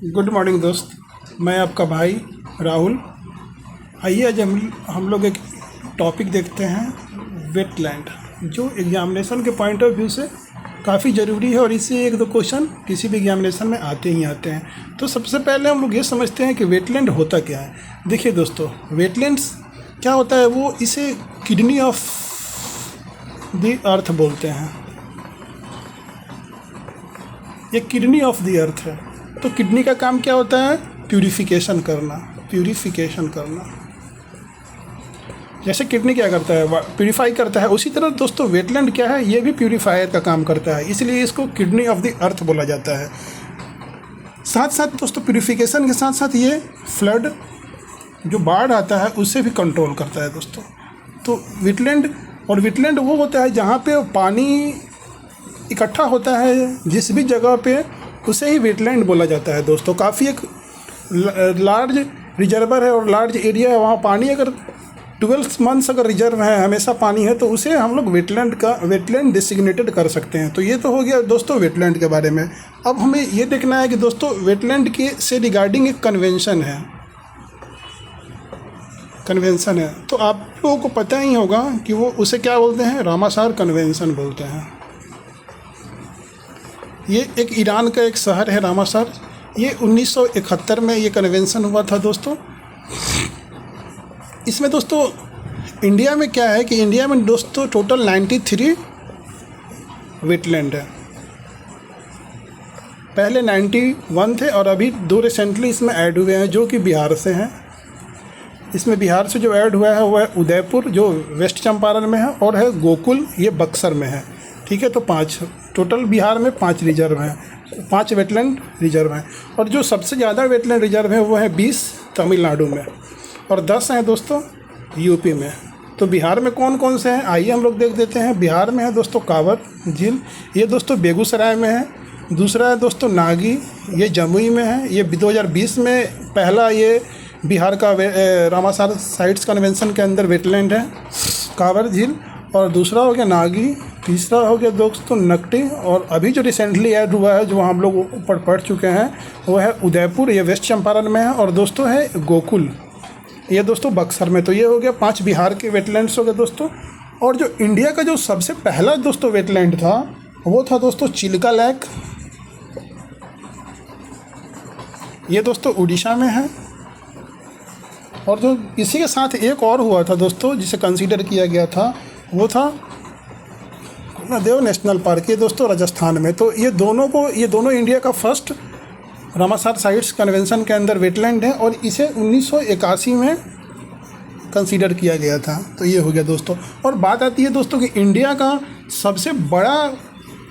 Good morning दोस्त, मैं आपका भाई राहुल। आइए आज हम लोग एक टॉपिक देखते हैं, वेटलैंड, जो एग्जामिनेशन के पॉइंट ऑफ व्यू से काफ़ी ज़रूरी है और इससे एक दो क्वेश्चन किसी भी एग्जामिनेशन में आते ही आते हैं। तो सबसे पहले हम लोग ये समझते हैं कि वेटलैंड होता क्या है। देखिए दोस्तों, वेटलैंड्स क्या होता है, वो इसे किडनी ऑफ द अर्थ बोलते हैं। ये किडनी ऑफ द अर्थ है। तो किडनी का काम क्या होता है? प्यूरिफिकेशन करना। जैसे किडनी क्या करता है, प्यूरिफाई करता है, उसी तरह दोस्तों वेटलैंड क्या है, ये भी प्यूरिफायर का काम करता है, इसलिए इसको किडनी ऑफ द अर्थ बोला जाता है। साथ साथ दोस्तों प्यूरिफिकेशन के साथ साथ ये फ्लड, जो बाढ़ आता है, उससे भी कंट्रोल करता है दोस्तों। तो वेटलैंड वो होता है जहाँ पे पानी इकट्ठा होता है, जिस भी जगह पे, उसे ही वेटलैंड बोला जाता है दोस्तों। काफ़ी एक लार्ज रिजर्वर है और लार्ज एरिया है, वहाँ पानी अगर 12 मंथ्स अगर रिजर्व है, हमेशा पानी है, तो उसे हम लोग वेटलैंड डिसिग्नेटेड कर सकते हैं। तो ये तो हो गया दोस्तों वेटलैंड के बारे में। अब हमें ये देखना है कि दोस्तों वेटलैंड के से रिगार्डिंग एक कन्वेंशन है। तो आप लोगों को पता ही होगा कि वो उसे क्या बोलते हैं, रामासार कन्वेंशन बोलते हैं। ये एक ईरान का एक शहर है रामासार। ये 1971 में ये कन्वेंशन हुआ था दोस्तों। इसमें दोस्तों इंडिया में क्या है कि इंडिया में दोस्तों टोटल 93 वेटलैंड है। पहले 91 थे और अभी 2 रिसेंटली इसमें ऐड हुए हैं, जो कि बिहार से हैं। इसमें बिहार से जो ऐड हुआ है वो है उदयपुर, जो वेस्ट चंपारण में है, और है गोकुल, ये बक्सर में है। ठीक है, तो 5 टोटल बिहार में 5 रिजर्व हैं, 5 वेटलैंड रिजर्व हैं। और जो सबसे ज़्यादा वेटलैंड रिजर्व है वो है 20 तमिलनाडु में और 10 हैं दोस्तों यूपी में। तो बिहार में कौन कौन से हैं, आइए हम लोग देख देते हैं। बिहार में है दोस्तों कांवर झील, ये दोस्तों बेगूसराय में है। दूसरा है दोस्तों नागी, ये जमुई में है। ये 2020 में पहला ये बिहार का रामासार साइट्स कन्वेंशन के अंदर वेटलैंड है, कांवर झील। और दूसरा हो गया नागी, तीसरा हो गया दोस्तों नकटी, और अभी जो रिसेंटली ऐड हुआ है, जो हम लोग ऊपर पढ़ चुके हैं, वो है उदयपुर, ये वेस्ट चंपारण में है। और दोस्तों है गोकुल, ये दोस्तों बक्सर में। तो ये हो गया 5 बिहार के वेटलैंड्स हो गए दोस्तों। और जो इंडिया का जो सबसे पहला दोस्तों वेटलैंड था, वो था दोस्तों चिल्का लेक, ये दोस्तों उड़ीसा में है। और जो इसी के साथ एक और हुआ था दोस्तों, जिसे कंसीडर किया गया था, वो था कोलादेव नेशनल पार्क, ये दोस्तों राजस्थान में। तो ये दोनों इंडिया का फर्स्ट रामासार साइट्स कन्वेंशन के अंदर वेटलैंड है और इसे 1981 में कंसीडर किया गया था। तो ये हो गया दोस्तों। और बात आती है दोस्तों कि इंडिया का सबसे बड़ा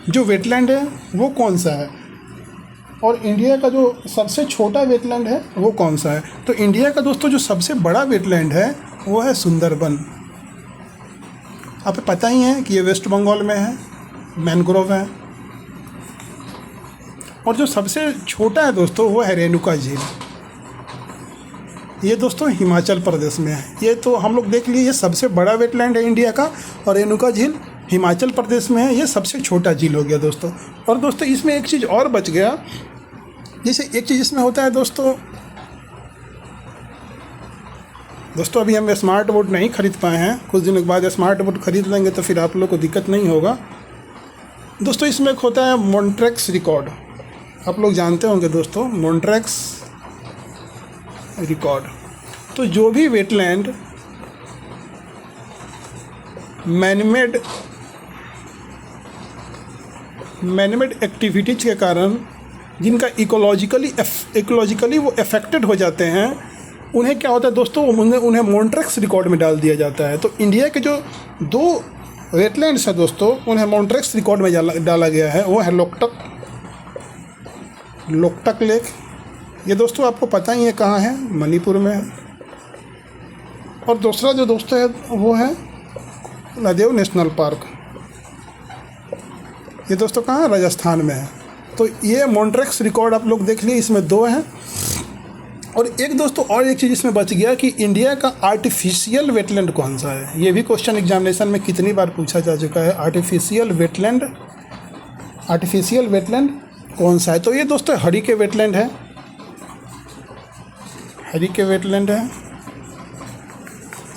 जो वेटलैंड है वो कौन सा है, और इंडिया का जो सबसे छोटा वेटलैंड है वो कौन सा है। तो इंडिया का दोस्तों जो सबसे बड़ा वेटलैंड है वो है सुंदरबन। आपको पता ही है कि ये वेस्ट बंगाल में है, मैनग्रोव है। और जो सबसे छोटा है दोस्तों वो है रेणुका झील, ये दोस्तों हिमाचल प्रदेश में है। ये तो हम लोग देख लिए, ये सबसे बड़ा वेटलैंड है इंडिया का, और रेणुका झील हिमाचल प्रदेश में है, ये सबसे छोटा झील हो गया दोस्तों। और दोस्तों इसमें एक चीज़ और बच गया, जैसे एक चीज़ इसमें होता है दोस्तों अभी हम स्मार्ट बोर्ड नहीं खरीद पाए हैं, कुछ दिनों के बाद स्मार्ट बोर्ड खरीद लेंगे तो फिर आप लोग को दिक्कत नहीं होगा दोस्तों। इसमें एक होता है मॉन्ट्रेक्स रिकॉर्ड, आप लोग जानते होंगे दोस्तों मॉन्ट्रेक्स रिकॉर्ड। तो जो भी वेटलैंड मैनमेड एक्टिविटीज़ के कारण जिनका इकोलॉजिकली वो अफेक्टेड हो जाते हैं, उन्हें क्या होता है दोस्तों, उन्हें मॉन्ट्रेक्स रिकॉर्ड में डाल दिया जाता है। तो इंडिया के जो 2 वेटलैंड्स हैं दोस्तों, उन्हें मॉन्ट्रेक्स रिकॉर्ड में डाला गया है। वो है लोकटक लेक, ये दोस्तों आपको पता ही है कहाँ है, मणिपुर में है। और दूसरा जो दोस्तों है वो है कोलादेव नेशनल पार्क, ये दोस्तों कहाँ है, राजस्थान में है। तो ये मॉन्ट्रेक्स रिकॉर्ड आप लोग देख लिए, इसमें 2 हैं। और एक दोस्तों और एक चीज़ इसमें बच गया कि इंडिया का आर्टिफिशियल वेटलैंड कौन सा है। ये भी क्वेश्चन एग्जामिनेशन में कितनी बार पूछा जा चुका है, आर्टिफिशियल वेटलैंड कौन सा है। तो ये दोस्तों हरी के वेटलैंड है, हरिके वेटलैंड है,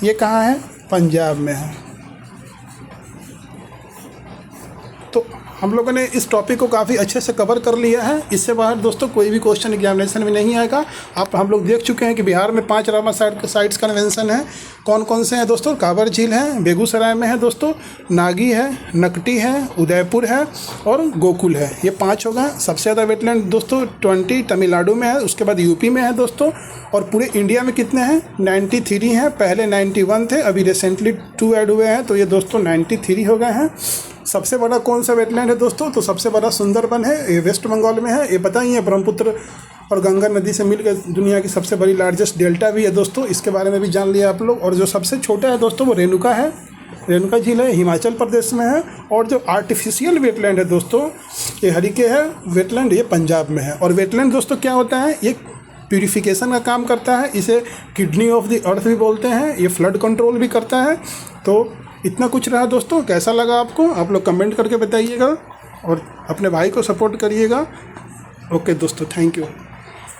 ये कहाँ है? पंजाब में है। तो हम लोगों ने इस टॉपिक को काफ़ी अच्छे से कवर कर लिया है। इससे बाहर दोस्तों कोई भी क्वेश्चन एग्जामिनेशन में नहीं आएगा। हम लोग देख चुके हैं कि बिहार में 5 रामासाइट साइट्स कन्वेंशन है। कौन कौन से हैं दोस्तों? कांवर झील है, बेगूसराय में है दोस्तों, नागी है, नकटी है, उदयपुर है और गोकुल है। ये 5 होगा। सबसे ज़्यादा वेटलैंड दोस्तों 20 तमिलनाडु में है, उसके बाद यूपी में है दोस्तों। और पूरे इंडिया में कितने हैं? 93 हैं। पहले 91 थे, अभी रिसेंटली 2 ऐड हुए हैं, तो ये दोस्तों 93 हो गए हैं। सबसे बड़ा कौन सा वेटलैंड है दोस्तों? तो सबसे बड़ा सुंदरबन है, ये वेस्ट बंगाल में है। ये पता ही है, ब्रह्मपुत्र और गंगा नदी से मिलकर दुनिया की सबसे बड़ी लार्जेस्ट डेल्टा भी है दोस्तों, इसके बारे में भी जान लिया आप लोग। और जो सबसे छोटा है दोस्तों वो रेणुका है, रेणुका झील है, हिमाचल प्रदेश में है। और जो आर्टिफिशियल वेटलैंड है दोस्तों, ये हरिके है वेटलैंड, ये पंजाब में है। और वेटलैंड दोस्तों क्या होता है? ये प्यूरिफिकेशन का काम करता है, इसे किडनी ऑफ द अर्थ भी बोलते हैं। ये फ्लड कंट्रोल भी करता है। तो इतना कुछ रहा दोस्तों। कैसा लगा आपको? आप लोग कमेंट करके बताइएगा और अपने भाई को सपोर्ट करिएगा। ओके दोस्तों, थैंक यू।